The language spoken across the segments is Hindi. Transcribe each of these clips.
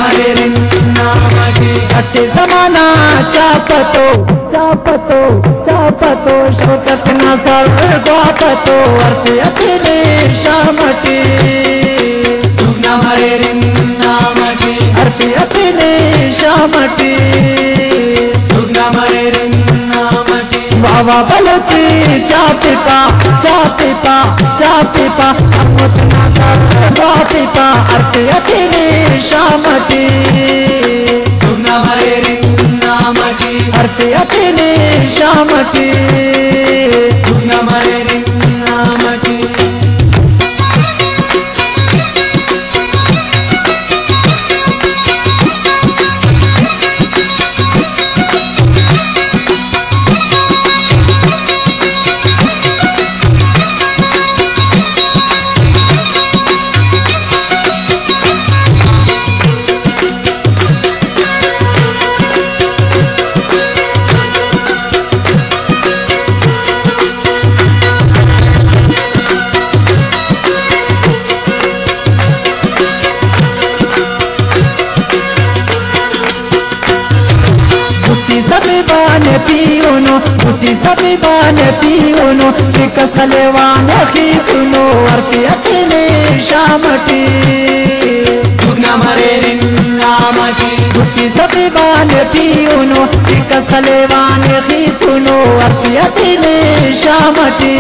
मरे रिन्नामटी अटे जमाना चापतो चापतो चापतो शौकत नजर ग्वापतो अर्थे अतने शामटी दुगना मरे रिन्नामटी अर्थे अतने शामटी दुगना मरे रिन्नामटी बाबा बलोची चापिपा चापिपा चापिपा समुत नजर ग्वापिपा अर्थे अतने शामटी दुगना मरे रिन्नामटी अर्थे अतने शामटी दुगना मरे रिन्नामटी पियोनो बुटी सभी बाने पियोनो कसलेवाने खीसुनो अर्थे अतने शामटी दुगना मरे रिन्नामटी बुटी सभी बाने पियोनो कसलेवाने खीसुनो अर्थे अतने शामटी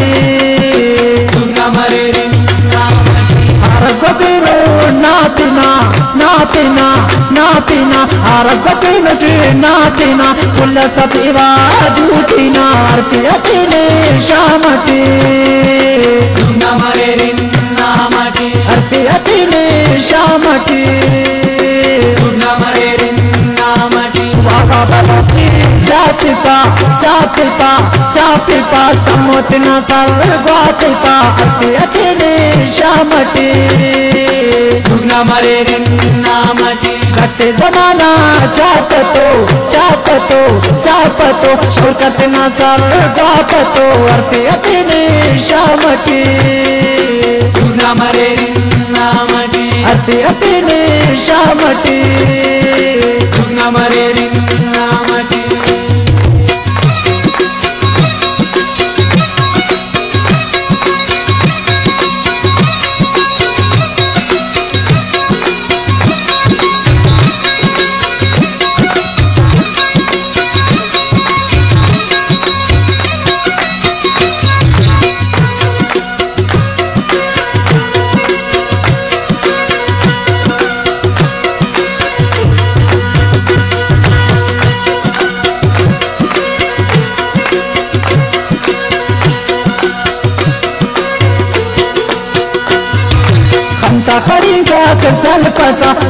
दुगना मरे रिन्नामटी आरस बपिनो नातिना नातिना नातिना आरस बपिनो नातिना कुल सतीवा झूठीना अर्थे अतने शामटी दुगना मरे रिन्नामटी अर्थे अतने शामटी दुगना मरे रिन्नामटी बाबा बलोची चापिपा चापिपा चापिपा समुत नसर ग्वापिपा अर्थे अतने शामटी दुगना मरे रिन्नामटी घटे जमाना चापतो चापतो चापतो शौकत नसर ग्वापतो अर्थे अतने शामटी दुगना मरे रिन्नामटी अर्थे अतने शामटी दुगना मरे रिन्नामटी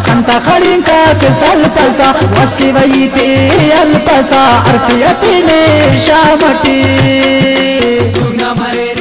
खंता खड़िंका कसल पसा वस्ती वहीते अल्पसा अर्थे अतने शामटी दुगना मरे